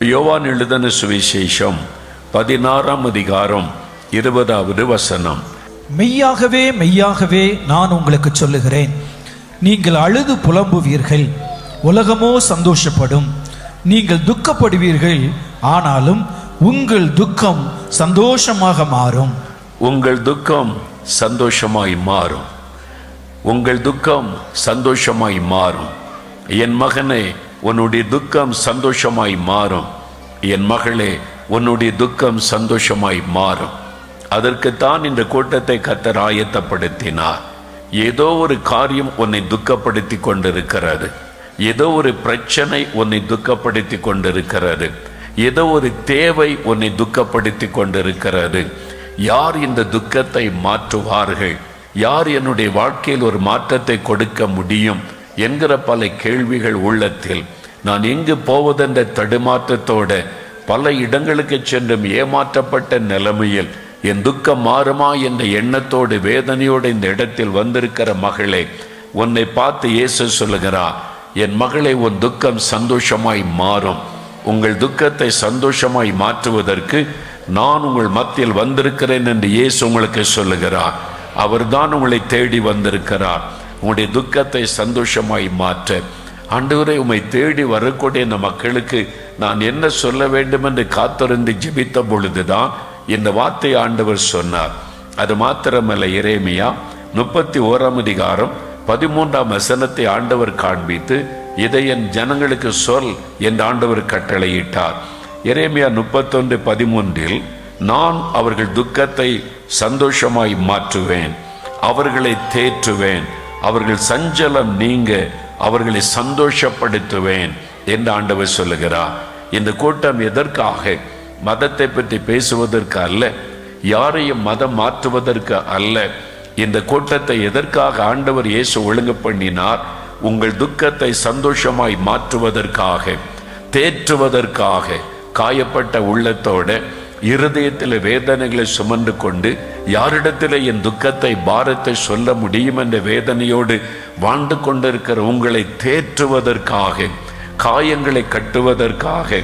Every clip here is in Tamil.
யோவான் எழுதின சுவிசேஷம் 16ஆம் அதிகாரம் 20வது வசனம். மெய்யாகவே மெய்யாகவே நான் உங்களுக்கு சொல்லுகிறேன், நீங்கள் அழுது புலம்புவீர்கள், உலகமோ சந்தோஷப்படும். நீங்கள் துக்கப்படுவீர்கள், ஆனாலும் உங்கள் துக்கம் சந்தோஷமாக மாறும். உங்கள் துக்கம் சந்தோஷமாய் மாறும். உங்கள் துக்கம் சந்தோஷமாய் மாறும். என் மகனே, உன்னுடைய துக்கம் சந்தோஷமாய் மாறும். என் மகளே, உன்னுடைய துக்கம் சந்தோஷமாய் மாறும். அதற்குத்தான் இந்த கூட்டத்தை கர்த்தர் ஆயத்தப்படுத்தினார். ஏதோ ஒரு காரியம் உன்னை துக்கப்படுத்தி கொண்டிருக்கிறது. ஏதோ ஒரு பிரச்சனை உன்னை துக்கப்படுத்தி கொண்டிருக்கிறது. ஏதோ ஒரு தேவை உன்னை துக்கப்படுத்தி கொண்டிருக்கிறது. யார் இந்த துக்கத்தை மாற்றுவார்கள்? யார் என்னுடைய வாழ்க்கையில் ஒரு மாற்றத்தை கொடுக்க முடியும் என்கிற பல கேள்விகள் உள்ளத்தில். நான் எங்கு போவதென்ற தடுமாற்றத்தோடு பல இடங்களுக்கு சென்றும் ஏமாற்றப்பட்ட நிலைமையில் என் துக்கம் மாறுமா என்ற எண்ணத்தோடு வேதனையோடு இந்த இடத்தில் வந்திருக்கிற மகளே, உன்னை பார்த்து இயேசு சொல்லுகிறார், என் மகளே, உன் துக்கம் சந்தோஷமாய் மாறும். உங்கள் துக்கத்தை சந்தோஷமாய் மாற்றுவதற்கு நான் உங்கள் மத்தியில் வந்திருக்கிறேன் என்று இயேசு உங்களுக்கு சொல்லுகிறார். அவர்தான் உங்களை தேடி வந்திருக்கிறார் உங்களுடைய துக்கத்தை சந்தோஷமாய் மாற்ற. ஆண்டவரே, உம்மை தேடி வரக்கூடிய இந்த மக்களுக்கு நான் என்ன சொல்ல வேண்டும் என்று காத்திருந்து ஜெபித்த பொழுதுதான் இந்த வார்த்தை ஆண்டவர் சொன்னார். அது மாத்திரமல்ல, எரேமியா 31ஆம் அதிகாரம் 13ஆம் வசனத்தை ஆண்டவர் காண்பித்து, இதை என் ஜனங்களுக்கு சொல் என்று ஆண்டவர் கட்டளையிட்டார். எரேமியா 31:13, நான் அவர்கள் துக்கத்தை சந்தோஷமாய் மாற்றுவேன், அவர்களை தேற்றுவேன், அவர்கள் சஞ்சலம் நீங்க அவர்களை சந்தோஷப்படுத்துவேன் என்று ஆண்டவர் சொல்லுகிறார். இந்த கூட்டம் எதற்காக? மதத்தை பற்றி பேசுவதற்கு அல்ல, யாரையும் மதம் மாற்றுவதற்கு அல்ல. இந்த கூட்டத்தை எதற்காக ஆண்டவர் இயேசு ஒழுங்கு பண்ணினார்? உங்கள் துக்கத்தை சந்தோஷமாய் மாற்றுவதற்காக, தேற்றுவதற்காக. காயப்பட்ட உள்ளத்தோட இருதயத்தில் வேதனைகளை சுமந்து கொண்டு யாரிடத்தில் என் துக்கத்தை பாரத்தை சொல்ல முடியும் என்ற வேதனையோடு வாழ்ந்து கொண்டிருக்கிற உங்களை தேற்றுவதற்காக, காயங்களை கட்டுவதற்காக.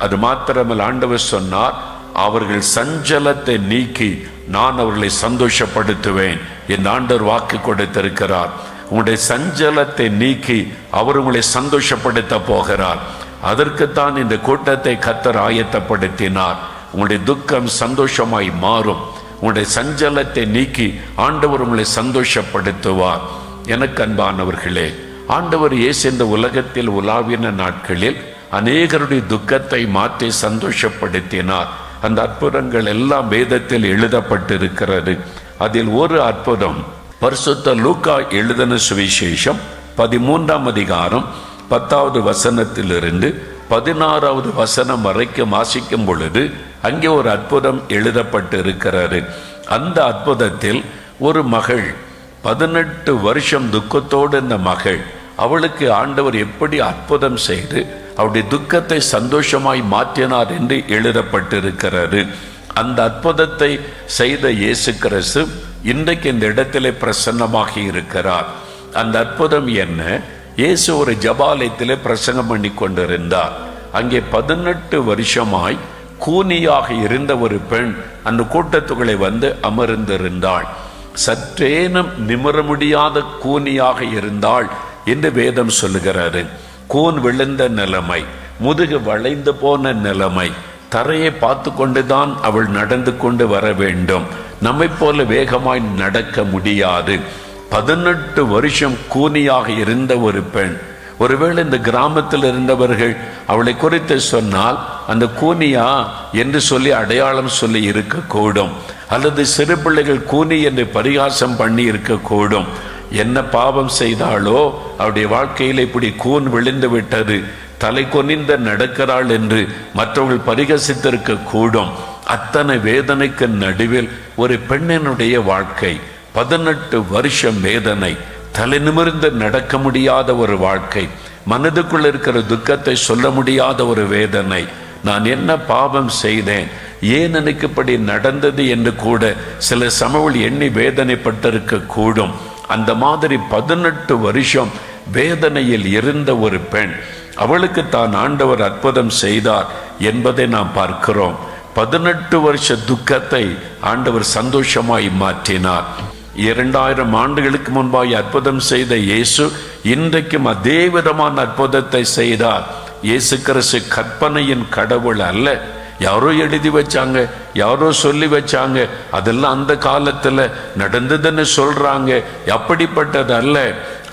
அது மாத்திரமல்ல, ஆண்டவர் சொன்னார், அவர்கள் சஞ்சலத்தை நீக்கி நான் அவர்களை சந்தோஷப்படுத்துவேன் என்று ஆண்டவர் வாக்கு கொடுத்திருக்கிறார். உங்களுடைய சஞ்சலத்தை நீக்கி அவர் உங்களை சந்தோஷப்படுத்த போகிறார். அதற்குத்தான் இந்த கூட்டத்தை கர்த்தர் ஆயத்தப்படுத்தினார். உங்களுடைய துக்கம் சந்தோஷமாய் மாறும். உங்களுடைய சஞ்சலத்தை நீக்கி ஆண்டவர் உங்களை சந்தோஷப்படுத்துவார். எனக்கு அன்பானவர்களே, ஆண்டவர் இயேசு இந்த உலகத்தில் உலாவின நாட்களில் அநேகருடைய துக்கத்தை மாற்றி சந்தோஷப்படுத்தினார். அந்த அற்புதங்கள் எல்லாம் வேதத்தில் எழுதப்பட்டிருக்கிறது. அதில் ஒரு அற்புதம் பரிசுத்த லூக்கா எழுதின சுவிசேஷம் 13ஆம் அதிகாரம் 10வது வசனத்திலிருந்து 16வது வசனம் வரைக்கும் வாசிக்கும் பொழுது அங்கே ஒரு அற்புதம் எழுதப்பட்டு இருக்கிறது. அந்த அற்புதத்தில் ஒரு மகள் 18 வருஷம் துக்கத்தோடு இந்த மகள், அவளுக்கு ஆண்டவர் எப்படி அற்புதம் செய்து அவருடைய துக்கத்தை சந்தோஷமாய் மாற்றினார் என்று எழுதப்பட்டிருக்கிறது. அந்த அற்புதத்தை செய்த இயேசு கிறிஸ்து இன்றைக்கு இந்த இடத்திலே பிரசன்னமாகி இருக்கிறார். அந்த அற்புதம் என்ன? இயேசு ஒரு ஜபாலயத்திலே பிரசங்கம் பண்ணி கொண்டிருந்தார். அங்கே 18 வருஷமாய் கூனியாக இருந்த ஒரு பெண் அந்த கூட்டத்துக்குள்ளே வந்து அமர்ந்திருந்தாள். சற்றேனும் நிமிர முடியாத கூனியாக இருந்தாள் என்று வேதம் சொல்லுகிறாரு. கூன் விழுந்த நிலைமை, முதுகு வளைந்து போன நிலைமை, தரையை பார்த்து கொண்டுதான் அவள் நடந்து கொண்டு வர வேண்டும். நம்மை போல வேகமாய் நடக்க முடியாது. 18 வருஷம் கூனியாக இருந்த ஒரு பெண். ஒருவேளை இந்த கிராமத்தில் இருந்தவர்கள் அவளை குறித்து சொன்னால் அந்த கூனியா என்று சொல்லி அடையாளம் சொல்லி இருக்கக்கூடும். அல்லது சிறு பிள்ளைகள் கூனி என்று பரிகாசம் பண்ணி இருக்கக்கூடும். என்ன பாவம் செய்தாலோ அவருடைய வாழ்க்கையில் இப்படி கூன் விழுந்து விட்டது, தலை கொனிந்த நடக்கிறாள் என்று மற்றவர்கள் பரிகசித்திருக்க கூடும். அத்தனை வேதனைக்கு நடுவில் ஒரு பெண்ணினுடைய வாழ்க்கை, 18 வருஷம் வேதனை, தலை நிமிர்ந்து நடக்க முடியாத ஒரு வாழ்க்கை, மனதுக்குள் இருக்கிற துக்கத்தை சொல்ல முடியாத ஒரு வேதனை. நான் என்ன பாவம் செய்தேன், ஏன் எனக்கு இப்படி நடந்தது என்று கூட சில சமயம் எண்ணி வேதனைப்பட்டிருக்க கூடும். அந்த மாதிரி 18 வருஷம் வேதனையில் இருந்த ஒரு பெண் அவளுக்கு தான் ஆண்டவர் அற்புதம் செய்தார் என்பதை நாம் பார்க்கிறோம். 18 வருஷ துக்கத்தை ஆண்டவர் சந்தோஷமாய் மாற்றினார். 2000 ஆண்டுகளுக்கு முன்பாய் அற்புதம் செய்த இயேசு இன்றைக்கும் அதே விதமான அற்புதத்தை செய்தார். இயேசு கிறிஸ்து கற்பனையின் கடவுள் அல்ல. யாரோ எழுதி வச்சாங்க, யாரோ சொல்லி வச்சாங்க, அதெல்லாம் அந்த காலத்துல நடந்ததுன்னு சொல்றாங்க. அப்படிப்பட்டது அல்ல.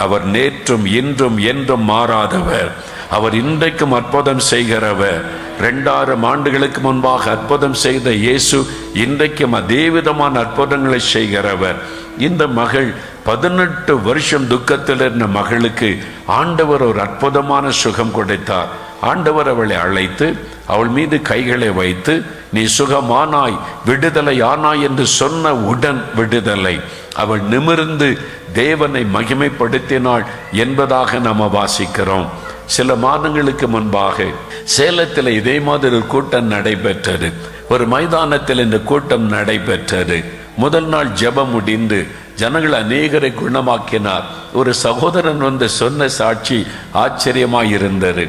அவர் நேற்றும் இன்றும் என்றும் மாறாதவர். அவர் இன்றைக்கும் அற்புதம் செய்கிறவர். 2000 ஆண்டுகளுக்கு முன்பாக அற்புதம் செய்த இயேசு இன்றைக்கும் அதே விதமான அற்புதங்களை செய்கிறவர். இந்த மகள் 18 வருஷம் துக்கத்தில் இருந்த மகளுக்கு ஆண்டவர் ஒரு அற்புதமான சுகம் கொடுத்தார். ஆண்டவர் அவளை அழைத்து அவள் மீது கைகளை வைத்து நீ சுகமானாய், விடுதலை ஆனாய் என்று சொன்ன உடன் விடுதலை. அவள் நிமிர்ந்து தேவனை மகிமைப்படுத்தினாள் என்பதாக நாம் வாசிக்கிறோம். சில மாதங்களுக்கு முன்பாக சேலத்தில் இதே மாதிரி ஒரு கூட்டம் நடைபெற்றது. ஒரு மைதானத்தில் இந்த கூட்டம் நடைபெற்றது. முதல் நாள் ஜெபம் முடிந்து ஜனங்கள் அநேகரை குணமாக்கினார். ஒரு சகோதரன் வந்து சொன்ன சாட்சி ஆச்சரியமாயிருந்தது.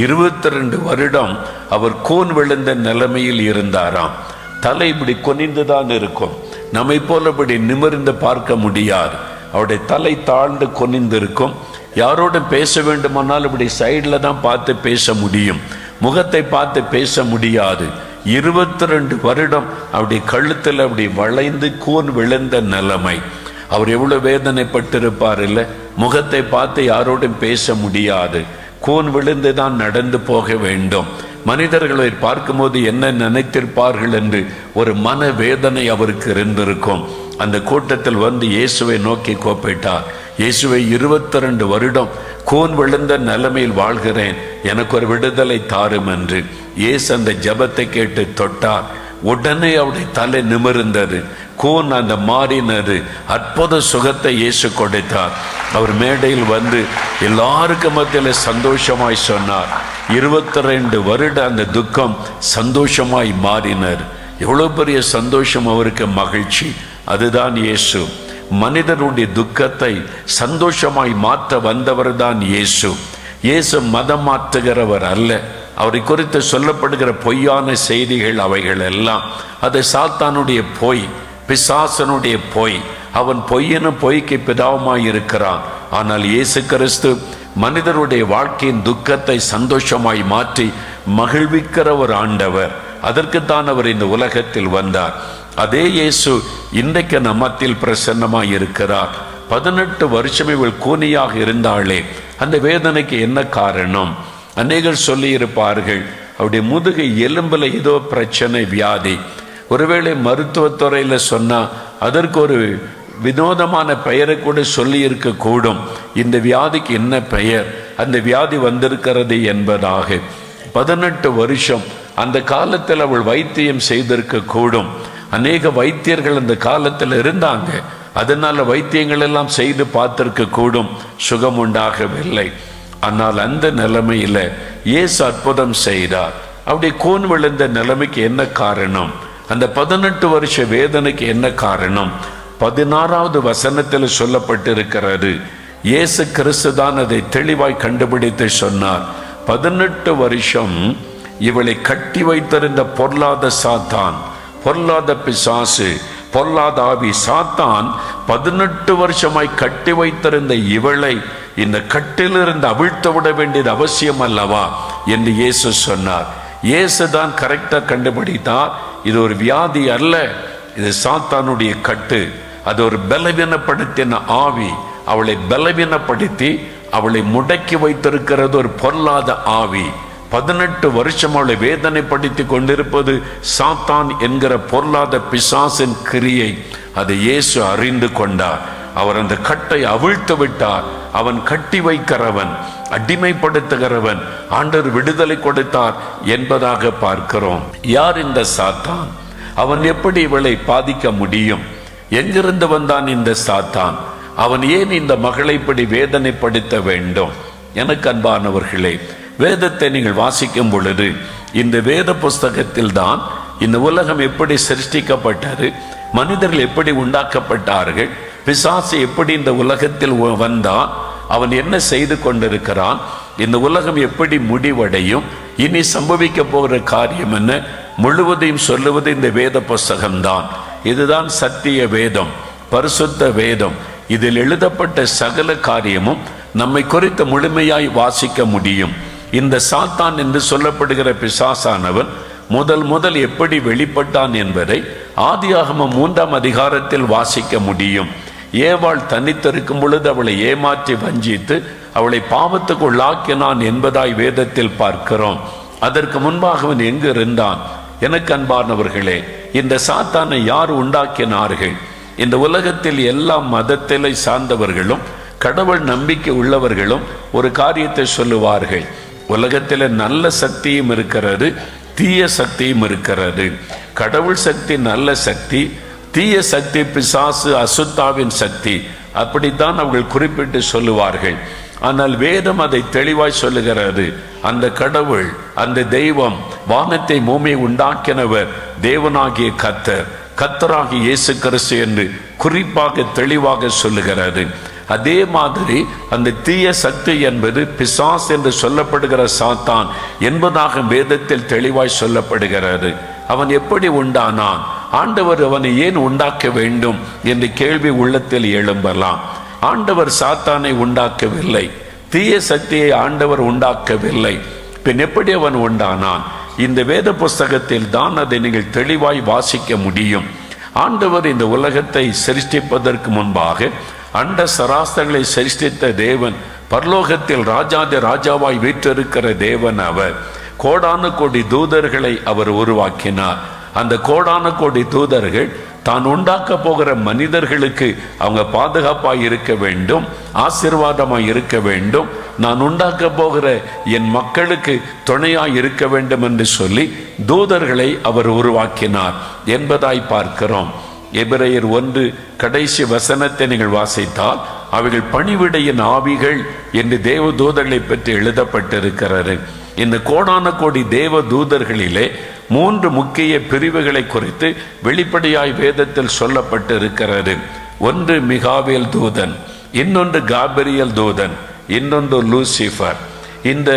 22 வருடம் அவர் கூன் விழுந்த நிலைமையில் இருந்தாராம். தலை இப்படி கொனிந்துதான் இருக்கும். நம்மை போல இப்படி நிமிர்ந்து பார்க்க முடியாது. அவருடைய தலை தாழ்ந்து கொனிந்திருக்கும். யாரோடு பேச வேண்டுமானால் இப்படி சைடில் தான் பார்த்து பேச முடியும், முகத்தை பார்த்து பேச முடியாது. 22 வருடம் அப்படி கழுத்தில் அப்படி வளைந்து கூன் விழுந்த நிலைமை. அவர் எவ்வளவு வேதனைப்பட்டிருப்பார் இல்லை? முகத்தை பார்த்து யாரோடும் பேச முடியாது. கூன் விழுந்து தான் நடந்து போக வேண்டும். மனிதர்களை பார்க்கும்போது என்ன நினைத்திருப்பார்கள் என்று ஒரு மன வேதனை அவருக்கு இருந்திருக்கும். அந்த கூட்டத்தில் வந்து இயேசுவை நோக்கி கூப்பிட்டார். இயேசுவை 22 வருடம் கூன் விழுந்த நிலைமையில் வாழ்கிறேன், எனக்கு ஒரு விடுதலை தாரும் என்று. இயேசு அந்த ஜெபத்தை கேட்டு தொட்டார். உடனே அவருடைய தலை நிமிர்ந்தது, கூன் அந்த மாறினது. அற்புத சுகத்தை இயேசு கொடுத்தார். அவர் மேடையில் வந்து எல்லாருக்கும் மத்தியில் சந்தோஷமாய் சொன்னார். 22 வருட அந்த துக்கம் சந்தோஷமாய் மாறினர். எவ்வளவு பெரிய சந்தோஷம் அவருக்கு, மகிழ்ச்சி. அதுதான் இயேசு. மனிதனுடைய துக்கத்தை சந்தோஷமாய் மாற்ற வந்தவர் தான் இயேசு. இயேசு மதம் மாற்றுகிறவர் அல்ல. அவரை குறித்து சொல்லப்படுகிற பொய்யான செய்திகள் அவைகள் எல்லாம் அது சாத்தானுடைய பொய், பிசாசனுடைய பொய். அவன் பொய்யனும் பொய்க்கு பிதாவுமாய் இருக்கிறான். ஆனால் இயேசு கிறிஸ்து மனிதனுடைய வாழ்க்கையின் துக்கத்தை சந்தோஷமாய் மாற்றி மகிழ்விக்கிற ஒரு ஆண்டவர். அதற்குத்தான் அவர் இந்த உலகத்தில் வந்தார். அதே இயேசு இன்றைக்கு நம்மத்தில் பிரசன்னமாய் இருக்கிறார். 18 வருஷம் இவள் கூனியாக இருந்தாளே, அந்த வேதனைக்கு என்ன காரணம்? அநேகர் சொல்லி இருப்பார்கள், அவருடைய முதுகு எலும்புல ஏதோ பிரச்சனை, வியாதி. ஒருவேளை மருத்துவத்துறையில் சொன்னா அதற்கு ஒரு வினோதமான பெயரை கூட சொல்லி இருக்க கூடும். இந்த வியாதிக்கு என்ன பெயர், அந்த வியாதி வந்திருக்கிறது என்பதாக. 18 வருஷம் அந்த காலத்தில் அவள் வைத்தியம் செய்திருக்க கூடும். அநேக வைத்தியர்கள் அந்த காலத்தில் இருந்தாங்க. அதனால வைத்தியங்கள் எல்லாம் செய்து பார்த்திருக்க கூடும், சுகம் உண்டாகவில்லை. ஆனால் அந்த நிலைமையில இயேசு அற்புதம் செய்தார். அப்படி கூன் விழுந்த நிலைமைக்கு என்ன காரணம்? அந்த 18 வருஷ வேதனைக்கு என்ன காரணம்? 16வது வசனத்தில் சொல்லப்பட்டிருக்கிறது. இயேசு கிறிஸ்து தான் அதை தெளிவாய் கண்டுபிடித்து சொன்னார். 18 வருஷம் இவளை கட்டி வைத்திருந்த பொல்லாத சாத்தான், பொல்லாத பிசாசு, பொல்லாத ஆவி சாத்தான் 18 வருஷமாய் கட்டி வைத்திருந்த இவளை இந்த கட்டிலிருந்து அவிழ்த்து விட வேண்டியது அவசியம் அல்லவா என்று இயேசு சொன்னார். இயேசு தான் கரெக்டா கண்டுபிடித்தார். இது ஒரு வியாதி அல்ல, இது சாத்தானுடைய கட்டு. அது ஒரு பலவீனப்படுத்தின ஆவி. அவளை பலவீனப்படுத்தி அவளை முடக்கி வைத்திருக்கிறது ஒரு பொல்லாத ஆவி. 18 வருஷம் அவளை வேதனைப்படுத்தி கொண்டிருப்பது சாத்தான் என்கிற பொல்லாத பிசாசின் கிரியை. அதை இயேசு அறிந்து கொண்டார். அவர் அந்த கட்டை அவிழ்த்து விட்டார். அவன் கட்டி வைக்கிறவன், அடிமைப்படுத்துகிறவன். ஆண்டவர் விடுதலை கொடுத்தார் என்பதாக பார்க்கிறோம். யார் இந்த சாத்தான்? அவன் எப்படி இவளை பாதிக்க முடியும்? எங்கிருந்து வந்தான் இந்த சாத்தான்? அவன் ஏன் இந்த மகளை இப்படி வேதனைப்படுத்த வேண்டும்? எனக்கு அன்பானவர்களே, வேதத்தை நீங்கள் வாசிக்கும் பொழுது இந்த வேத புஸ்தகத்தில் தான் இந்த உலகம் எப்படி சிருஷ்டிக்கப்பட்டது, மனிதர்கள் எப்படி உண்டாக்கப்பட்டார்கள், பிசாசு எப்படி இந்த உலகத்தில் வந்தான், அவன் என்ன செய்து கொண்டிருக்கிறான், இந்த உலகம் எப்படி முடிவடையும், இனி சம்பவிக்க போகிற காரியம் என்ன, முழுவதையும் சொல்லுவது இந்த வேத புஸ்தகம்தான். இதுதான் சத்திய வேதம், பரிசுத்த வேதம். இதில் எழுதப்பட்ட சகல காரியமும் நம்மை குறித்து முழுமையாய் வாசிக்க முடியும். இந்த சாத்தான் என்று சொல்லப்படுகிற பிசாசானவன் முதல் எப்படி வெளிப்பட்டான் என்பதை ஆதியாகமம் 3ஆம் அதிகாரத்தில் வாசிக்க முடியும். ஏவாள் தனித்திருக்கும் பொழுது அவளை ஏமாற்றி வஞ்சித்து அவளை பாவத்துக்கு உள்ளாக்கினான் என்பதாய் வேதத்தில் பார்க்கிறோம். அதற்கு முன்பாக அவன் எங்கு இருந்தான்? எனக்கு அன்பானவர்களே, இந்த சாத்தானை யார் உண்டாக்கினார்கள்? இந்த உலகத்தில் எல்லா மதத்திலை சார்ந்தவர்களும் கடவுள் நம்பிக்கை உள்ளவர்களும் ஒரு காரியத்தை சொல்லுவார்கள். உலகத்தில் நல்ல சக்தியும் இருக்கிறது, தீய சக்தியும் இருக்கிறது. கடவுள் சக்தி நல்ல சக்தி, தீய சக்தி பிசாசு அசுத்தாவின் சக்தி, அப்படித்தான் அவர்கள் குறிப்பிட்டு சொல்லுவார்கள். ஆனால் வேதம் அதை தெளிவாய் சொல்லுகிறது. அந்த கடவுள், அந்த தெய்வம், வானத்தை பூமியை உண்டாக்கினவர் தேவனாகிய கர்த்தராகிய இயேசு கிறிஸ்து என்று குறிப்பாக தெளிவாக சொல்லுகிறது. அதே மாதிரி அந்த தீய சக்தி என்பது பிசாஸ் என்று சொல்லப்படுகிற சாத்தான் என்பதாக வேதத்தில் தெளிவாய் சொல்லப்படுகிறது. அவன் எப்படி உண்டானான்? ஆண்டவர் அவனை ஏன் உண்டாக்க வேண்டும் என்று கேள்வி உள்ளத்தில் எழும்பலாம். ஆண்டவர் சாத்தானை உண்டாக்கவில்லை, தீய சக்தியை ஆண்டவர் உண்டாக்கவில்லை. பின் எப்படி அவன் உண்டானான்? இந்த வேத புஸ்தகத்தில் தான் அதை நீங்கள் தெளிவாய் வாசிக்க முடியும். ஆண்டவர் இந்த உலகத்தை சிருஷ்டிப்பதற்கு முன்பாக அண்ட சராஸ்திரங்களை சிருஷ்டித்த தேவன், பரலோகத்தில் ராஜாதி ராஜாவாய் வீற்றிருக்கிற தேவன் அவர். கோடானு கோடி தூதர்களை அவர் உருவாக்கினார். அந்த கோடானு கோடி தூதர்கள் தான் உண்டாக்க போகிற மனிதர்களுக்கு அவங்க பாதுகாப்பாய் இருக்க வேண்டும், ஆசீர்வாதமாய் இருக்க வேண்டும், நான் உண்டாக்க போகிற என் மக்களுக்கு துணையாய் இருக்க வேண்டும் என்று சொல்லி தூதர்களை அவர் உருவாக்கினார் என்பதாய் பார்க்கிறோம். எபிரேயர் 1 கடைசி வசனத்தை நீங்கள் வாசித்தால் அவைகள் பணிவிடையின் ஆவிகள் என்று தேவ தூதர்களை பற்றி எழுதப்பட்டிருக்கிறது. இந்த கோடான கோடி தேவ தூதர்களிலே 3 முக்கிய பிரிவுகளை குறித்து வெளிப்படையாய் வேதத்தில் சொல்லப்பட்டு இருக்கிறது. ஒன்று மிகாவேல் தூதன், இன்னொன்று காபிரியல் தூதன், இன்னொன்று லூசிஃபர். இந்த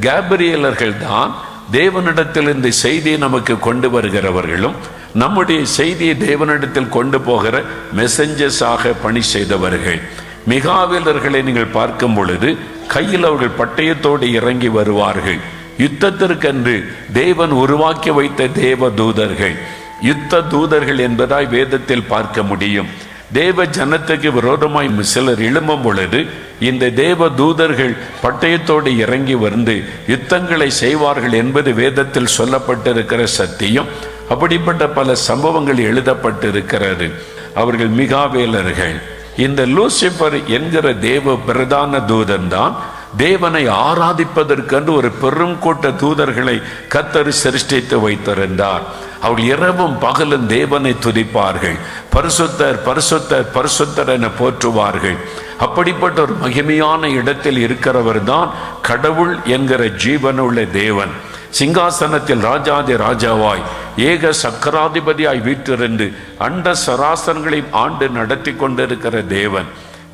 காபிரியலர்கள் தான் தேவனிடத்தில் இந்த செய்தியை நமக்கு கொண்டு வருகிறவர்களும் நம்முடைய செய்தியை தேவனிடத்தில் கொண்டு போகிற மெசஞ்சர்ஸாக பணி செய்தவர்கள். மிகாவேலர்களை நீங்கள் பார்க்கும் பொழுது கையில் அவர்கள் பட்டயத்தோடு இறங்கி வருவார்கள். யுத்தத்திற்கென்று தேவன் உருவாக்கி வைத்த தேவ தூதர்கள், யுத்த தூதர்கள் என்பதாய் வேதத்தில் பார்க்க முடியும். தேவ ஜனத்துக்கு விரோதமாய் சிலர் எழும்பும் பொழுது இந்த தேவ தூதர்கள் பட்டயத்தோடு இறங்கி வந்து யுத்தங்களை செய்வார்கள் என்பது வேதத்தில் சொல்லப்பட்டிருக்கிற சத்தியம். அப்படிப்பட்ட பல சம்பவங்கள் எழுதப்பட்டிருக்கிறது. அவர்கள் மிகாவேலர்கள். இந்த லூசிபர் என்கிற தேவ பிரதான தூதன் தான் தேவனை ஆராதிப்பதற்கென்று ஒரு பெரும் கூட்ட தூதர்களை கர்த்தர் சிருஷ்டித்து வைத்திருந்தார். அவர்கள் இரவும் பகலும் தேவனை துதிப்பார்கள், பரிசுத்தர் பரிசுத்தர் பரிசுத்தர் என போற்றுவார்கள். அப்படிப்பட்ட ஒரு மகிமையான இடத்தில் இருக்கிறவர் தான் கடவுள் என்கிற ஜீவனுள்ள தேவன். சிங்காசனத்தில் ராஜாதி ராஜாவாய் ஏக சக்கராதிபதியாய் வீற்றிருந்து அண்ட சராசரங்களையும் ஆண்டு நடத்தி கொண்டிருக்கிற தேவன்.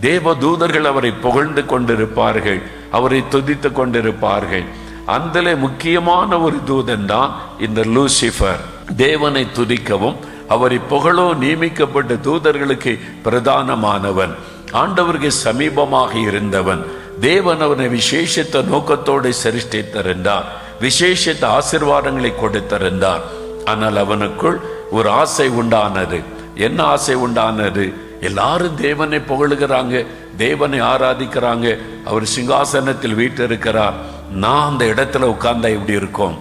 தேவ தூதர்கள் அவரை புகழ்ந்து கொண்டிருப்பார்கள், அவரை துதித்து கொண்டிருப்பார்கள். அதிலே முக்கியமான ஒரு தூதன் தான் இந்த லூசிஃபர். தேவனை துதிக்கவும் அவரை புகழோ நியமிக்கப்பட்ட தூதர்களுக்கு பிரதானமானவன், ஆண்டவருக்கு சமீபமாக இருந்தவன். தேவன் அவனை விசேஷித்த நோக்கத்தோடு சிருஷ்டித்திருந்தார், விசேஷித்த ஆசீர்வாதங்களை கொடுத்திருந்தார். ஆனால் அவனுக்குள் ஒரு ஆசை உண்டானது. என்ன ஆசை உண்டானது? எல்லாரும் தேவனை புகழுகிறாங்க, தேவனை ஆராதிக்கிறாங்க, அவர் சிங்காசனத்தில் வீற்றிருக்கிறார். நான் அந்த இடத்துல உட்கார்ந்தா எப்படி இருக்கும்?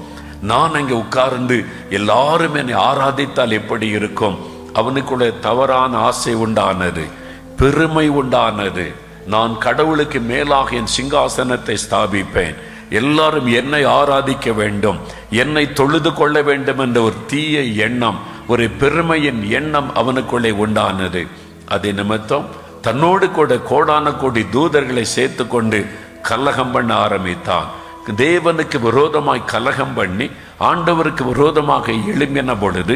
நான் அங்கே உட்கார்ந்து எல்லாரும் என்னை ஆராதித்தால் எப்படி இருக்கும்? அவனுக்குள்ள தவறான ஆசை உண்டானது, பெருமை உண்டானது. நான் கடவுளுக்கு மேலாக என் சிங்காசனத்தை ஸ்தாபிப்பேன், எல்லாரும் என்னை ஆராதிக்க வேண்டும், என்னை தொழுது கொள்ள வேண்டும் என்ற ஒரு தீய எண்ணம், ஒரு பெருமையின் எண்ணம் அவனுக்குள்ளே உண்டானது. அதே நிமித்தம் தன்னோடு கூட கோடான கோடி தூதர்களை சேர்த்து கொண்டு கலகம் பண்ண ஆரம்பித்தான். தேவனுக்கு விரோதமாய் கலகம் பண்ணி ஆண்டவருக்கு விரோதமாக எழும்பின பொழுது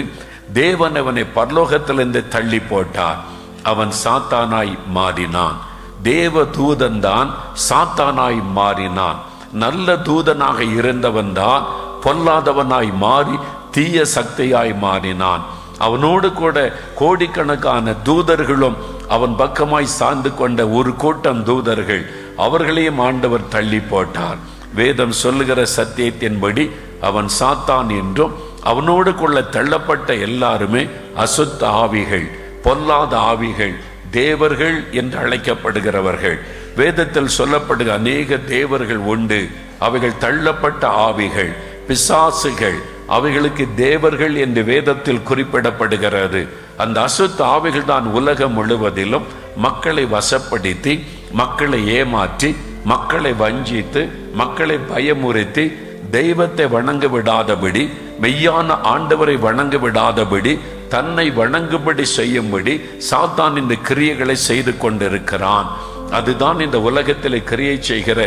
தேவன் அவனை பரலோகத்திலிருந்து தள்ளி போட்டார். அவன் சாத்தானாய் மாறினான். தேவ தூதன் தான் சாத்தானாய் மாறினான். நல்ல தூதனாக இருந்தவன் தான் பொல்லாதவனாய் மாறி தீய சக்தியாய் மாறினான். அவனோடு கூட கோடிக்கணக்கான தூதர்களும் அவன் பக்கமாய் சார்ந்து கொண்ட ஒரு கூட்டம் தூதர்கள், அவர்களையும் ஆண்டவர் தள்ளி போட்டார். வேதம் சொல்லுகிற சத்தியத்தின்படி அவன் சாத்தான் என்றும் அவனோடு கொள்ள தள்ளப்பட்ட எல்லாருமே அசுத்த ஆவிகள், பொல்லாத ஆவிகள், தேவர்கள் என்று அழைக்கப்படுகிறவர்கள். வேதத்தில் சொல்லப்படுகிற அநேக தேவர்கள் உண்டு. அவைகள் தள்ளப்பட்ட ஆவிகள், பிசாசுகள். அவைகளுக்கு தேவர்கள் என்று வேதத்தில் குறிப்பிடப்படுகிறது. அந்த அசுத்த ஆவிகள் தான் உலகம் முழுவதிலும் மக்களை வசப்படுத்தி, மக்களை ஏமாற்றி, மக்களை வஞ்சித்து, மக்களை பயமுறுத்தி, தெய்வத்தை வணங்க விடாதபடி, மெய்யான ஆண்டவரை வணங்க விடாதபடி, தன்னை வணங்கும்படி செய்யும்படி சாத்தான் இந்த கிரியைகளை செய்து கொண்டிருக்கிறான். அதுதான் இந்த உலகத்தில் கிரியை செய்கிற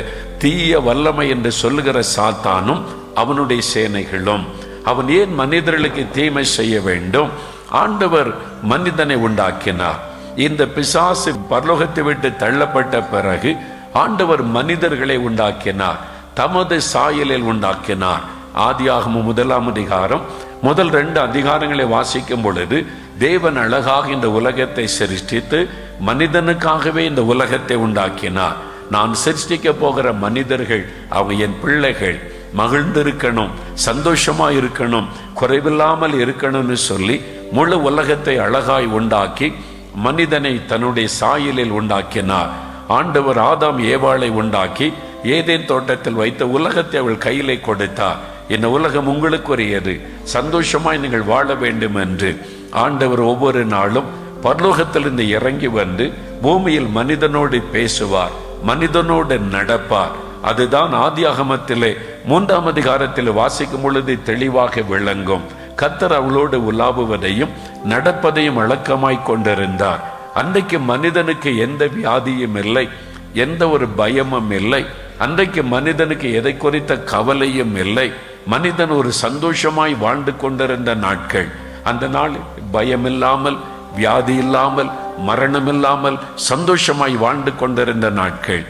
தீய வல்லமை என்று சொல்லுகிற சாத்தானும் அவனுடைய சேனைகளும். அவன் ஏன் மனிதர்களுக்கு தீமை செய்ய வேண்டும்? ஆண்டவர் மனிதனை உண்டாக்கினார். இந்த பிசாசு பரலோகத்தை விட்டு தள்ளப்பட்ட பிறகு ஆண்டவர் மனிதர்களை உண்டாக்கினார், தமது சாயலில் உண்டாக்கினார். ஆதியாகமம் 1ஆம் அதிகாரம் முதல் 2 அதிகாரங்களை வாசிக்கும் பொழுது தேவன் அழகாக இந்த உலகத்தை சிருஷ்டித்து மனிதனுக்காகவே இந்த உலகத்தை உண்டாக்கினார். நான் சிருஷ்டிக்க போகிற மனிதர்கள் அவங்க என் பிள்ளைகள், மகிழ்ந்திருக்கணும், சந்தோஷமா இருக்கணும், குறைவில்லாமல் இருக்கணும்னு சொல்லி முழு உலகத்தை அழகாய் உண்டாக்கி மனிதனை தன்னுடைய சாயலில் உண்டாக்கினார். ஆண்டவர் ஆதாம் ஏவாளை உண்டாக்கி ஏதேன் தோட்டத்தில் வைத்த உலகத்தை அவள் கையிலே கொடுத்தார். இந்த உலகம் உங்களுக்குரியது, சந்தோஷமாய் நீங்கள் வாழ வேண்டும் என்று ஆண்டவர் ஒவ்வொரு நாளும் பரலோகத்திலிருந்து இறங்கி வந்து பூமியில் மனிதனோடு பேசுவார், மனிதனோடு நடப்பார். அதுதான் ஆதியாகமத்திலே 3ஆம் அதிகாரத்தில் வாசிக்கும் பொழுது தெளிவாக விளங்கும். கர்த்தர் அவளோடு உலாவுவதையும் நடப்பதையும் வழக்கமாய் கொண்டிருந்தார். அன்றைக்கு மனிதனுக்கு எந்த வியாதியும் இல்லை, எந்த ஒரு பயமும் இல்லை. அன்றைக்கு மனிதனுக்கு எதை குறித்த கவலையும் இல்லை. மனிதன் ஒரு சந்தோஷமாய் வாழ்ந்து கொண்டிருந்த நாட்கள். அந்த நாள் பயமில்லாமல், வியாதி இல்லாமல், மரணம் இல்லாமல் சந்தோஷமாய் வாழ்ந்து கொண்டிருந்த நாட்கள்.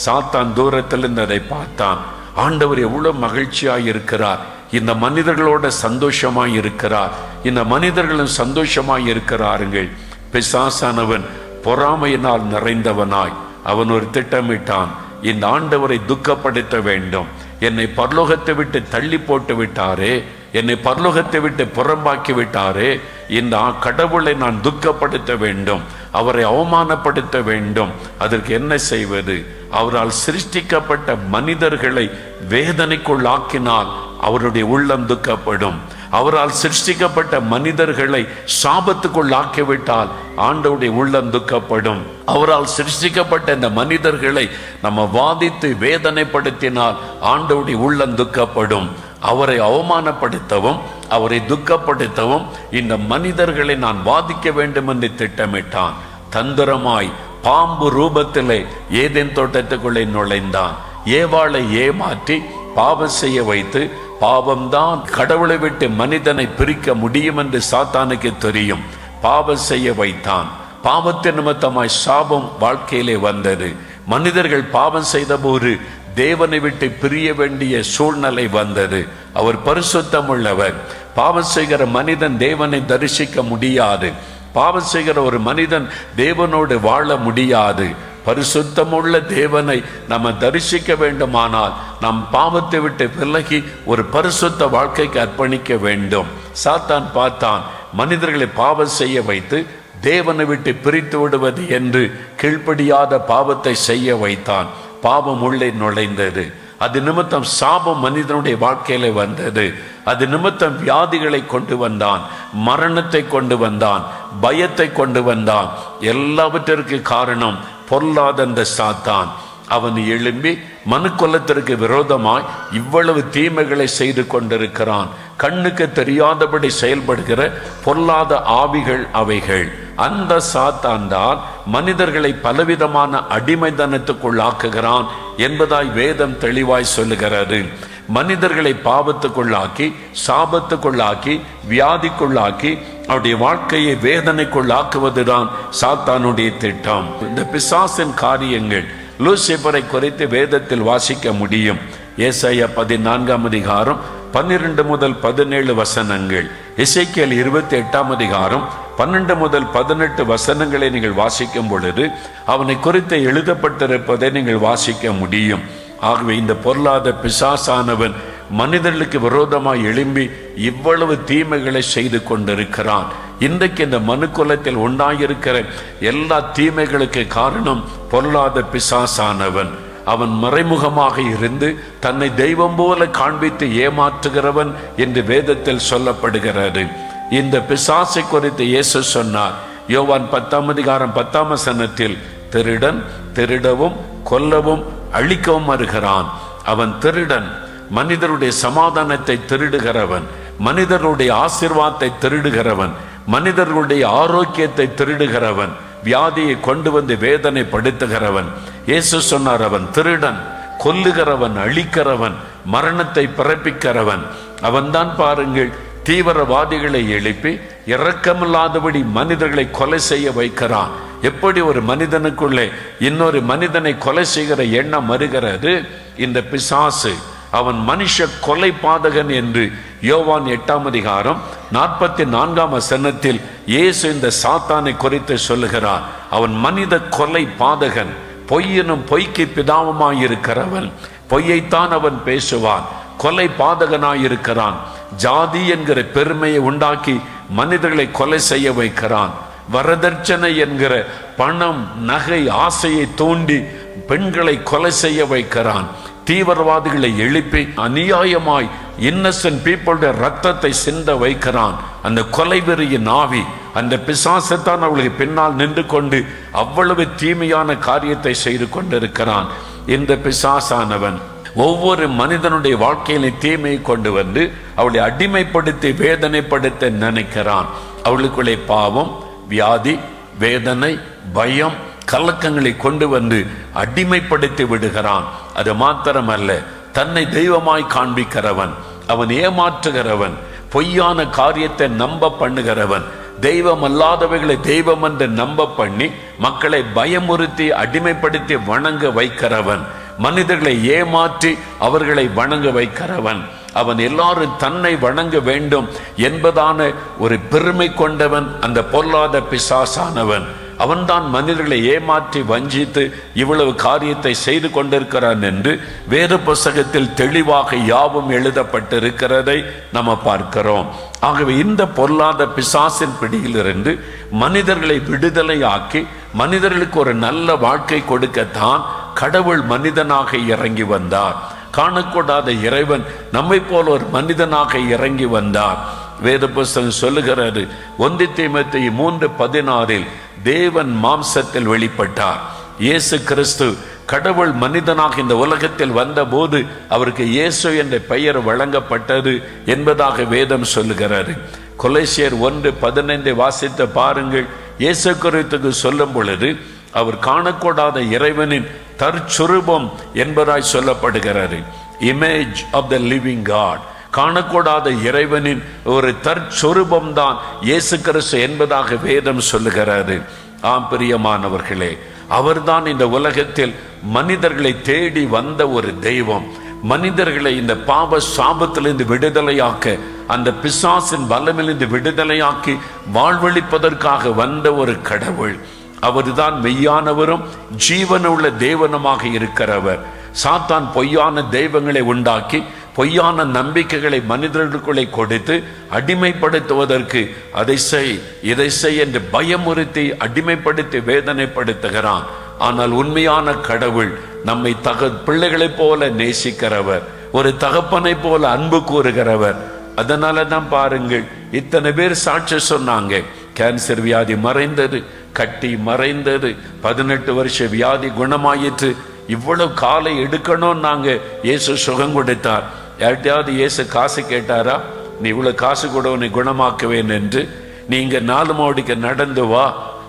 சாத்தான் தூரத்தில் இருந்ததை பார்த்தான். ஆண்டவர் எவ்வளவு மகிழ்ச்சியாய் இருக்கிறார், இந்த மனிதர்களோட சந்தோஷமாய் இருக்கிறார், இந்த மனிதர்களும் சந்தோஷமாய் இருக்கிறார்கள். பிசாசானவன் பொறாமையினால் நிறைந்தவனாய் அவன் ஒரு திட்டமிட்டான், இந்த ஆண்டவரை துக்கப்படுத்த வேண்டும். என்னை பரலோகத்தை விட்டு தள்ளி போட்டு விட்டாரே, என்னை பரலோகத்தை விட்டு புறம்பாக்கி விட்டாரே, இந்த கடவுளை நான் துக்கப்படுத்த வேண்டும், அவரை அவமானப்படுத்த வேண்டும். அதற்கு என்ன செய்வது? அவரால் சிருஷ்டிக்கப்பட்ட மனிதர்களை வேதனைக்குள் ஆக்கினால் அவருடைய உள்ளம் துக்கப்படும். அவரால் சிருஷ்டிக்கப்பட்ட மனிதர்களை சாபத்துக்குள் ஆக்கிவிட்டால் ஆண்டவருடைய உள்ளம் துக்கப்படும். அவரால் சிருஷ்டிக்கப்பட்ட இந்த மனிதர்களை நம்ம வாதித்து வேதனைப்படுத்தினால் ஆண்டவருடைய உள்ளம் துக்கப்படும். அவரை அவமானப்படுத்தவும் அவரை துக்கப்படுத்தவும் இந்த மனிதர்களை நான் வாதிக்க வேண்டும் என்று திட்டமிட்டான். தந்திரமாய் பாம்பு ரூபத்திலே ஏதேன் தோட்டத்துக்குள்ளே நுழைந்தான். ஏவாளை ஏமாற்றி பாவம் செய்ய வைத்து, பாவம்தான் கடவுளை விட்டு மனிதனை பிரிக்க முடியும் என்று சாத்தானுக்கு தெரியும், பாவம் செய்ய வைத்தான். பாவத்தின் நிமித்தமாய் சாபம் வாழ்க்கையிலே வந்தது. மனிதர்கள் பாவம் செய்த போது தேவனை விட்டு பிரிய வேண்டிய சூழ்நிலை வந்தது. அவர் பரிசுத்தம் உள்ளவர். பாவம் செய்கிற மனிதன் தேவனை தரிசிக்க முடியாது. பாவம் செய்கிற ஒரு மனிதன் தேவனோடு வாழ முடியாது. பரிசுத்தமுள்ள தேவனை நம்ம தரிசிக்க வேண்டுமானால் நம் பாவத்தை விட்டு விலகி ஒரு பரிசுத்த வாழ்க்கைக்கு அர்ப்பணிக்க வேண்டும். சாத்தான் பார்த்தான், மனிதர்களை பாவம் செய்ய வைத்து தேவனை விட்டு பிரித்து விடுவது என்று கீழ்ப்படியாத பாவத்தை செய்ய வைத்தான். பாவம் உள்ளே நுழைந்தது. அது நிமித்தம் சாபம் மனிதனுடைய வாழ்க்கையில வந்தது. அது நிமித்தம் வியாதிகளை கொண்டு வந்தான், மரணத்தை கொண்டு வந்தான், பயத்தை கொண்டு வந்தான். எல்லாவற்றிற்கு காரணம் பொல்லாத அந்த சாத்தான். அவன் எழும்பி மனுக்குலத்திற்கு விரோதமாய் இவ்வளவு தீமைகளை செய்து கொண்டிருக்கிறான். கண்ணுக்கு தெரியாதபடி செயல்படுகிற பொல்லாத ஆவிகள் அவைகள். அந்த சாத்தான் தான் மனிதர்களை பலவிதமான அடிமைத்தனத்துக்குள்ளாக்குகிறான் என்பதாய் வேதம் தெளிவாய் சொல்லுகிறது. மனிதர்களை பாவத்துக்குள்ளாக்கி, சாபத்துக்குள்ளாக்கி, வியாதிக்குள்ளாக்கி அவருடைய வாழ்க்கையை வேதனைக்குள்ளாக்குவதுதான் சாத்தானுடைய திட்டம். இந்த பிசாசின் காரியங்கள் லூசிபரை குறித்து வேதத்தில் வாசிக்க முடியும். ஏசாயா 14ஆம் அதிகாரம் 12 முதல் 17 வசனங்கள், எசேக்கியேல் 28ஆம் அதிகாரம் 12 முதல் 18 வசனங்களை நீங்கள் வாசிக்கும் பொழுது அவனை குறித்து எழுதப்பட்டிருப்பதை நீங்கள் வாசிக்க முடியும். ஆகவே இந்த பொல்லாத பிசாசானவன் மனிதர்களுக்கு விரோதமாய் எழும்பி இவ்வளவு தீமைகளை செய்து கொண்டிருக்கிறான். இன்றைக்கு இந்த மனுக்குலத்தில் உண்டாயிருக்கிற எல்லா தீமைகளுக்கு காரணம் பொல்லாத பிசாசானவன். அவன் மறைமுகமாக இருந்து தன்னை தெய்வம் போல காண்பித்து ஏமாற்றுகிறவன் என்று வேதத்தில் சொல்லப்படுகிறது. இந்த பிசாசை குறித்து இயேசு சொன்னார். யோவான் 10ஆம் அதிகாரம் 10ஆம் வசனத்தில், திருடன் திருடவும் கொல்லவும் அழிக்கவும் வருகிறான். அவன் திருடன், மனிதருடைய சமாதானத்தை திருடுகிறவன், மனிதர்களுடைய ஆசீர்வாதத்தை திருடுகிறவன், மனிதர்களுடைய ஆரோக்கியத்தை திருடுகிறவன், வியாதியை கொண்டு வந்து வேதனைப்படுத்துகிறவன். இயேசு சொன்னார், அவன் திருடன், கொல்லுகிறவன், அழிக்கிறவன், மரணத்தை பிறப்பிக்கிறவன். அவன்தான் பாருங்கள், தீவிரவாதிகளை எழுப்பி இரக்கமில்லாதபடி மனிதர்களை கொலை செய்ய வைக்கிறான். எப்படி ஒரு மனிதனுக்குள்ளே இன்னொரு மனிதனை கொலை செய்கிற எண்ணம் வருகிறது? இந்த பிசாசு. அவன் மனுஷ கொலை பாதகன் என்று யோவான் 8ஆம் அதிகாரம் 44ஆம் வசனத்தில் இயேசு இந்த சாத்தானை குறித்து சொல்லுகிறார். அவன் மனித கொலை பாதகன், பொய்யனும் பொய்க்கு பிதாவுமாயிருக்கிறவன். பொய்யைத்தான் அவன் பேசுவான், கொலை பாதகனாயிருக்கிறான். ஜாதி என்கிற பெருமையை உண்டாக்கி மனிதர்களை கொலை செய்ய வைக்கிறான். வரதட்சணை என்கிற பணம் நகை ஆசையை தூண்டி பெண்களை கொலை செய்ய வைக்கிறான். தீவிரவாதிகளை எழுப்பி அநியாயமாய் இன்னசென்ட் பீப்புளுடைய ரத்தத்தை சிந்த வைக்கிறான். அந்த கொலைவெறியின் ஆவி, அந்த பிசாசத்தான் அவளுக்கு பின்னால் நின்று கொண்டு அவ்வளவு தீமையான காரியத்தை செய்து கொண்டிருக்கிறான். இந்த பிசாசானவன் ஒவ்வொரு மனிதனுடைய வாழ்க்கையில தீமையை கொண்டு வந்து அவளை அடிமைப்படுத்தி வேதனைப்படுத்த நினைக்கிறான். அவளுக்குள்ளே பாவம், வியாதி, வேதனை, பயம், கலக்கங்களை கொண்டு வந்து அடிமைப்படுத்தி விடுகிறான். அது மாத்திரமல்ல, தன்னை தெய்வமாய் காண்பிக்கிறவன், அவன் ஏமாற்றுகிறவன், பொய்யான காரியத்தை நம்ப பண்ணுகிறவன், தெய்வம் அல்லாதவைகளை தெய்வம் என்று நம்ப பண்ணி மக்களை பயமுறுத்தி அடிமைப்படுத்தி வணங்க வைக்கிறவன், மனிதர்களை ஏமாற்றி அவர்களை வணங்க வைக்கிறவன். அவன் எல்லாரும் தன்னை வணங்க வேண்டும் என்பதான ஒரு பெருமை கொண்டவன். அந்த பொல்லாத பிசாசானவன் அவன்தான் மனிதர்களை ஏமாற்றி வஞ்சித்து இவ்வளவு காரியத்தை செய்து கொண்டிருக்கிறான் என்று வேத புஸ்தகத்தில் தெளிவாக யாவும் எழுதப்பட்டிருக்கிறதை நம்ம பார்க்கிறோம். ஆகவே இந்த பொல்லாத பிசாசின் பிடியிலிருந்து மனிதர்களை விடுதலை ஆக்கி மனிதர்களுக்கு ஒரு நல்ல வாழ்க்கை கொடுக்கத்தான் கடவுள் மனிதனாக இறங்கி வந்தார். காணக்கூடாத இறைவன் நம்மை போல ஒரு மனிதனாக இறங்கி வந்தார். வேத புஸ்தகம் சொல்லுகிறது, 1 தீமோத்தேயு 3:16 தேவன் மாம்சத்தில் வெளிப்பட்டார். இயேசு கிறிஸ்து கடவுள் மனிதனாக இந்த உலகத்தில் வந்த போது அவருக்கு இயேசு என்ற பெயர் வழங்கப்பட்டது என்பதாக வேதம் சொல்லுகிறாரு. கொலோசியர் 1:15 வாசித்த பாருங்கள். இயேசு கிறிஸ்துக்கு சொல்லும் பொழுது அவர் காணக்கூடாத இறைவனின் தற்சுரூபம் என்பதாய் சொல்லப்படுகிறது. Image of the living God. காணக்கூடாத இறைவனின் ஒரு தற்சுரூபம் தான் இயேசு கிறிஸ்து என்பதாக வேதம் சொல்லுகிறது. ஆம் பிரியமானவர்களே, அவர்தான் இந்த உலகத்தில் மனிதர்களை தேடி வந்த ஒரு தெய்வம். மனிதர்களை இந்த பாவ சாபத்திலிருந்து விடுதலையாக்க, அந்த பிசாசின் பலமிலிருந்து விடுதலையாக்கி வாழ்வழிப்பதற்காக வந்த ஒரு கடவுள். அவர்தான் மெய்யானவரும் ஜீவனுள்ள தேவனுமாக இருக்கிறவர். சாத்தான் பொய்யான தெய்வங்களை உண்டாக்கி பொய்யான நம்பிக்கைகளை மனிதர்களுக்குள்ளே கொடுத்து அடிமைப்படுத்துவதற்கு அதை செய் இதை செய் என்று பயமுறுத்தி அடிமைப்படுத்தி வேதனைப்படுத்துகிறான். ஆனால் உண்மையான கடவுள் நம்மை பிள்ளைகளைப் போல நேசிக்கிறவர், ஒரு தகப்பனை போல அன்பு கூறுகிறவர். அதனால தான் பாருங்கள், இத்தனை பேர் சாட்சி சொன்னாங்க. கேன்சர் வியாதி மறைந்தது, கட்டி மறைந்தது, 18 வருஷ வியாதி குணமாயிற்று. இவ்வளவு காலை எடுக்கணும் நாங்க இயேசு சுகம் கொடுத்தார். யார்கிட்டயாவது இயேசு காசு கேட்டாரா? நீ இவ்வளவு காசு கூட உன்னை குணமாக்குவேன் என்று. நீ இங்க 4 மாடிக்கு நடந்து வா,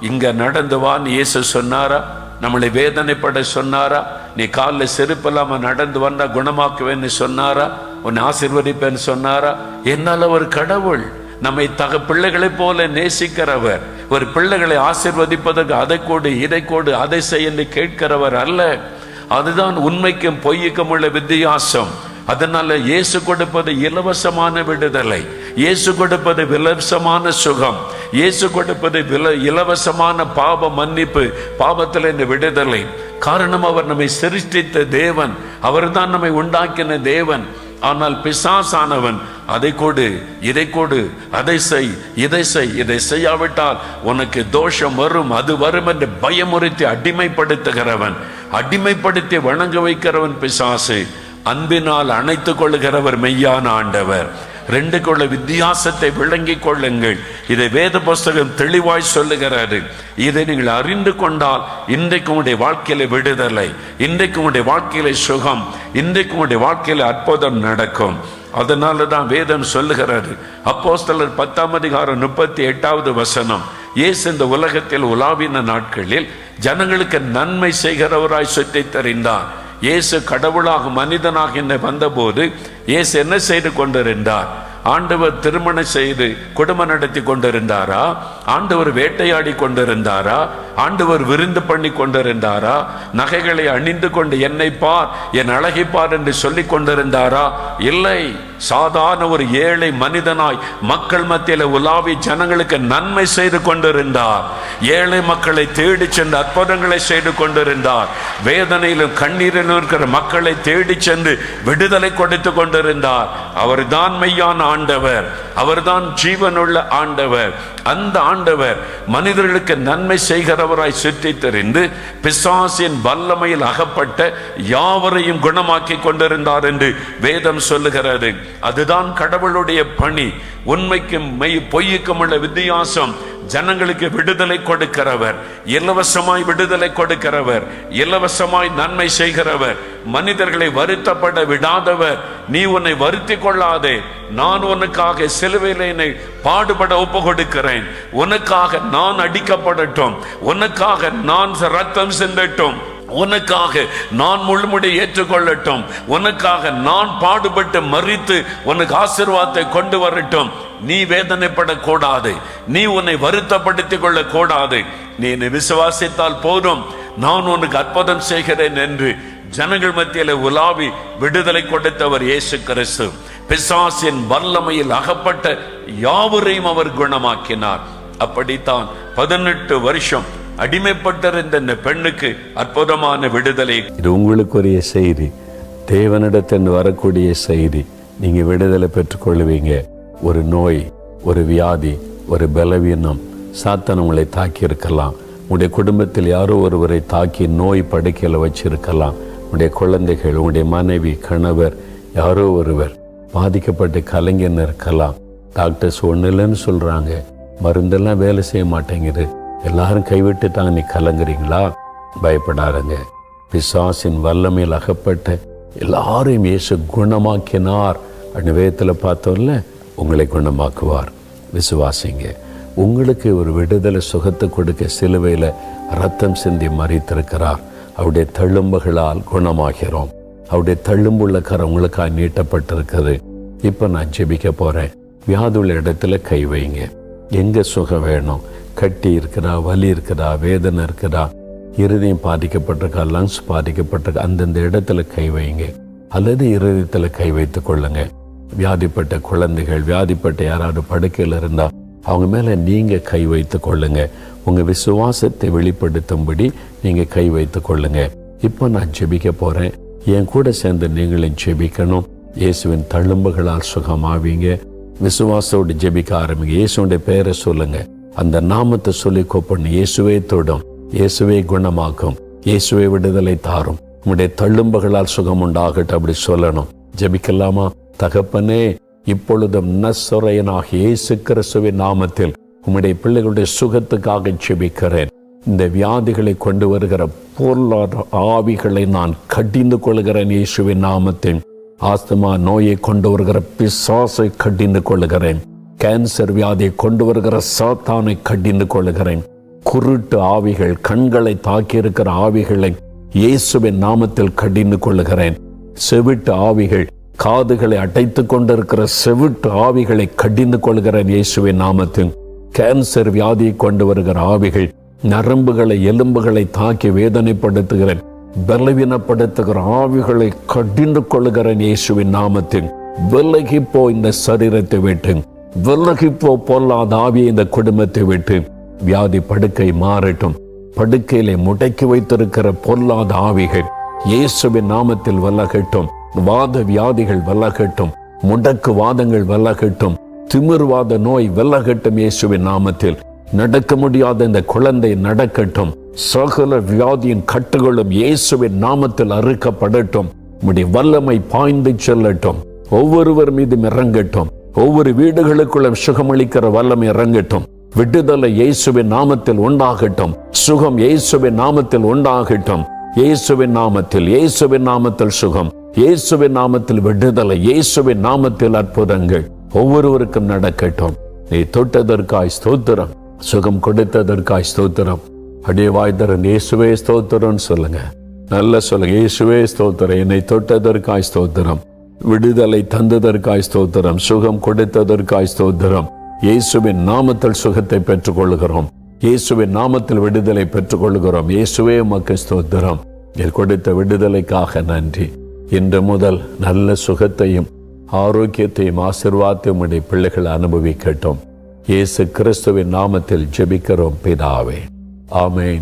இங்க நடந்து வான்னு இயேசு சொன்னாரா? நம்மளை வேதனைப்பட சொன்னாரா? நீ காலில் செருப்பு இல்லாம நடந்து வந்தா குணமாக்குவேன்னு சொன்னாரா? உன்னை ஆசீர்வதிப்பேன்னு சொன்னாரா? என்னால் ஒரு கடவுள் நம்மை பிள்ளைகளை போல நேசிக்கிறவர். ஒரு பிள்ளைகளை ஆசீர்வதிப்பதற்கு அதை கொடு இதை கொடு அதை செய் என்று கேட்கிறவர் அல்ல. அதுதான் உண்மைக்கும் பொய்யுக்கும் உள்ள வித்தியாசம். அதனால இயேசு கொடுப்பது இலவசமான விடுதலை, இயேசு கொடுப்பது இலவசமான சுகம், இயேசு கொடுப்பது இலவசமான பாவ மன்னிப்பு, பாவத்தில் இந்த விடுதலை. காரணம், அவர் நம்மை சிருஷ்டித்த தேவன், அவர்தான் நம்மை உண்டாக்கின தேவன். ஆனால் பிசாசானவன் அதை கொடு, இதை கொடு, அதை செய், இதை செய், இதை செய்யாவிட்டால் உனக்கு தோஷம் வரும், அது வரும் என்று பயமுறுத்தி அடிமைப்படுத்துகிறவன், அடிமைப்படுத்தி வணங்க வைக்கிறவன் பிசாசு. அன்பினால் அணைத்துக் கொள்ளுகிறவர் மெய்யான ஆண்டவர். ரெண்டுக்குள்ள வித்தியாசத்தை விளங்கிக் கொள்ளுங்கள். இதை வேத புஸ்தகம் தெளிவாய் சொல்லுகிறாரு. இதை நீங்கள் அறிந்து கொண்டால் இன்றைக்கு உங்களுடைய வாழ்க்கையில விடுதலை, இன்றைக்கு உங்களுடைய வாழ்க்கையில சுகம், இன்றைக்கு உங்களுடைய வாழ்க்கையில அற்புதம் நடக்கும். அதனால தான் வேதம் சொல்லுகிறாரு, அப்போஸ்தலர் 10:38 இயேசு இந்த உலகத்தில் உலாவின நாட்களில் ஜனங்களுக்கு நன்மை செய்கிறவராய் சுற்றி தெரிந்தார். இயேசு கடவுளாக மனிதனாக என்ன வந்தபோது இயேசு என்ன செய்து கொண்டிருந்தார்? ஆண்டவர் திருமணம் செய்து குடும்பம் நடத்தி கொண்டிருந்தாரா? ஆண்டவர் வேட்டையாடி கொண்டிருந்தாரா? ஆண்டவர் விருந்து பண்ணி கொண்டிருந்தாரா? நகைகளை அணிந்து கொண்டு என்னை பார், என் அழகை பார் என்று சொல்லிக் கொண்டிருந்தாரா? இல்லை. சாதாரண ஒரு ஏழை மனிதனாய் மக்கள் மத்தியில் உலாவி ஜனங்களுக்கு நன்மை செய்து கொண்டிருந்தார். ஏழை மக்களை தேடி சென்று அற்புதங்களை செய்து கொண்டிருந்தார். வேதனையிலும் கண்ணீரிலும் இருக்கிற மக்களை தேடி சென்று விடுதலை கொடுத்து கொண்டிருந்தார். அவர்தான் மெய்யான ஆண்டவர், அவர்தான் ஜீவனுள்ள ஆண்டவர். அந்த ஆண்டவர் மனிதர்களுக்கு நன்மை செய்கிறவராய் சுற்றி தெரிந்து பிசாசின் வல்லமையில் அகப்பட்ட யாவரையும் குணமாக்கி கொண்டிருந்தார் என்று வேதம் சொல்லுகிறது. அதுதான் கடவுளுடைய பணி. உண்மைக்கும் பொய்யுக்கும் உள்ள வித்தியாசம். ஜனங்களுக்கு விடுதலை கொடுக்கிறவர், இலவசமாய் விடுதலை கொடுக்கிறவர், இலவசமாய் நன்மை செய்கிறவர், மனிதர்களை வருத்தப்பட விடாதவர். நீ உன்னை வருத்தி கொள்ளாதே, நான் உனக்காக சிலுவையில் என்னை பாடுபட ஒப்பு கொடுக்கிறேன், உனக்காக நான் அடிக்கப்படட்டும், உனக்காக நான் ரத்தம் சிந்தட்டும், உனக்காக நான் முழுமுடி ஏற்றுக்கொள்ளட்டும், உனக்காக நான் பாடுபட்டு மறித்து உனக்கு ஆசீர்வாதத்தை கொண்டு வரட்டும். நீ வேதனைப்படக்கூடாது, நீ உன்னை வருத்தப்படுத்திக் கொள்ள கூடாது. நீ என்னை விசுவாசித்தால் போதும், நான் உனக்கு அற்புதம் செய்கிறேன் என்று ஜனங்கள் மத்தியில உலாவி விடுதலை கொடுத்தவர் இயேசு கிறிஸ்து. பிசாசின் வல்லமையில் அகப்பட்ட யாவரையும் அவர் குணமாக்கினார். அப்படித்தான் 18 வருஷம் அடிமைப்பட்டிருந்த இந்த பெண்ணுக்கு அற்புதமான விடுதலை. இது உங்களுக்குரிய செய்தி, தேவனிடத்தின் வரக்கூடிய செய்தி. நீங்க விடுதலை பெற்றுக்கொள்வீங்க. ஒரு நோய், ஒரு வியாதி, ஒரு பலவீனம் சாத்தான் உங்களை தாக்கி இருக்கலாம். உங்களுடைய குடும்பத்தில் யாரோ ஒருவரை தாக்கி நோய் படுக்கையில் வச்சிருக்கலாம். உங்களுடைய குழந்தைகள், உங்களுடைய மனைவி, கணவர், யாரோ ஒருவர் பாதிக்கப்பட்டு கலைஞன்னு இருக்கலாம். டாக்டர்ஸ் ஒன்றும் இல்லைன்னு சொல்றாங்க, மருந்தெல்லாம் வேலை செய்ய மாட்டேங்குது, எல்லாரும் கைவிட்டுட்டாங்க, நீ கலங்குறீங்களா? பயப்படாருங்க. பிசாசின் வல்லமையில் அகப்பட்ட எல்லாரையும் இயேசு குணமாக்கினார். வேதத்தில் பார்த்தோம்ல, உங்களை குணமாக்குவார். விசுவாசிங்க. உங்களுக்கு ஒரு விடுதலை சுகத்தை கொடுக்க சிலுவையில் ரத்தம் சிந்தி மறித்திருக்கிறார். அவருடைய தழும்புகளால் குணமாகிறோம். அவருடைய தழும்புள்ள கரம் உங்களுக்காக நீட்டப்பட்டிருக்குது. இப்போ நான் ஜெபிக்க போகிறேன். வியாதியுள்ள இடத்துல கை வைங்க. எங்கே சுகம் வேணும்? கட்டி இருக்கிறா, வலி இருக்கிறா, வேதனை இருக்கிறா, இருதயம் பாதிக்கப்பட்டிருக்கா, லங்ஸ் பாதிக்கப்பட்டிருக்கா, அந்தந்த இடத்துல கை வைங்க. அல்லது இருதயத்தில் கை வைத்து கொள்ளுங்க. வியாதிப்பட்ட குழந்தைகள், வியாதிப்பட்ட யாராவது படுக்கையில் இருந்தால் அவங்க மேலே நீங்கள் கை வைத்து கொள்ளுங்க. உங்கள் விசுவாசத்தை வெளிப்படுத்தும்படி நீங்கள் கை வைத்து கொள்ளுங்க. இப்போ நான் ஜெபிக்க போகிறேன். என் கூட சேர்ந்து நீங்களும் ஜெபிக்கணும். இயேசுவின் தழும்புகளால் சுகமாவீங்க. விசுவாசோடு ஜெபிக்க ஆரம்பிங்க. இயேசுடைய பெயரை சொல்லுங்க. அந்த நாமத்தை சொல்லி கூப்பிடணும். இயேசுவே தொடும், இயேசுவே குணமாக்கும், இயேசுவே விடுதலை தாரும், உம்முடைய தழும்புகளால் சுகம் உண்டாகட்டும். அப்படி சொல்லணும். ஜெபிக்கலாமா? தகப்பனே, இப்பொழுதும் நசரேயனாகிய இயேசு கிறிஸ்துவின் நாமத்தில் உம்முடைய பிள்ளைகளுடைய சுகத்துக்காக ஜெபிக்கிறேன். இந்த வியாதிகளை கொண்டு வருகிற பொருளாதார ஆவிகளை நான் கடிந்து கொள்கிறேன். இயேசுவின் நாமத்தில் ஆஸ்துமா நோயை கொண்டு வருகிற பிசாசை கடிந்து கொள்கிறேன். கேன்சர் வியாதியை கொண்டு வருகிற சாத்தானை கடிந்து கொள்கிறேன். குருட்டு ஆவிகள், கண்களை தாக்கி இருக்கிற ஆவிகளை இயேசுவின் நாமத்தில் கடிந்து கொள்கிறேன். செவிட்டு ஆவிகள், காதுகளை அடைத்து கொண்டிருக்கிற செவிட்டு ஆவிகளை கடிந்து கொள்கிறேன் இயேசுவின் நாமத்தில். கேன்சர் வியாதியை கொண்டு வருகிற ஆவிகள், நரம்புகளை, எலும்புகளை தாக்கி வேதனைப்படுத்துகிறேன். பலவீனப்படுத்துகிற ஆவிகளை கடிந்து கொள்ளுகிறேன் இயேசுவின் நாமத்தில். விலகி போ இந்த சரீரத்தை விட்டு, விலகி போ பொல்லாத ஆவியை இந்த குடும்பத்தை விட்டு. வியாதி படுக்கை மாறட்டும். படுக்கையிலே முடக்கி வைத்திருக்கிற பொல்லாத ஆவிகள் இயேசுவின் நாமத்தில் விலகட்டும். வாத வியாதிகள் விலகட்டும். முடக்கு வாதங்கள் விலகட்டும். திமிர்வாத நோய் விலகட்டும் இயேசுவின் நாமத்தில். நடக்க முடியாத இந்த குழந்தை நடக்கட்டும். சகல வியாதியின் கட்டுகளும் இயேசுவின் நாமத்தில் அறுக்கப்படட்டும். உம்முடைய வல்லமை பாய்ந்து செல்லட்டும். ஒவ்வொருவர் மீதும் இறங்கட்டும். ஒவ்வொரு வீடுகளுக்குள்ளும் சுகமளிக்கிற வல்லமை இறங்கட்டும். விடுதலை இயேசுவின் நாமத்தில் உண்டாகட்டும். சுகம் இயேசுவின் நாமத்தில் உண்டாகட்டும். இயேசுவின் நாமத்தில், இயேசுவின் நாமத்தில் சுகம், இயேசுவின் நாமத்தில் விடுதலை, இயேசுவின் நாமத்தில் அற்புதங்கள் ஒவ்வொருவருக்கும் நடக்கட்டும். நீ தொட்டதற்காய் ஸ்தோத்திரம், சுகம் கொடுத்ததற்காய் ஸ்தோத்திரம். அடியே வாய்தரன் இயேசுவே ஸ்தோத்திரம் சொல்லுங்க. நல்ல சொல்லுங்க. இயேசுவே ஸ்தோத்திரம். என்னை தொட்டதற்காய் ஸ்தோத்திரம், விடுதலை தந்ததற்காய் ஸ்தோத்திரம், சுகம் கொடுத்ததற்காய் ஸ்தோத்திரம். இயேசுவின் நாமத்தில் சுகத்தை பெற்றுக் கொள்கிறோம். இயேசுவின் நாமத்தில் விடுதலை பெற்றுக் கொள்கிறோம். இயேசுவே உமக்கு ஸ்தோத்திரம். நீர் கொடுத்த விடுதலைக்காக நன்றி. இன்று முதல் நல்ல சுகத்தையும் ஆரோக்கியத்தையும் ஆசீர்வாதத்தையும் உடைய பிள்ளைகள் அனுபவிக்கட்டும். இயேசு கிறிஸ்துவின் நாமத்தில் ஜெபிக்கிறோம் பிதாவே. ஆமென்.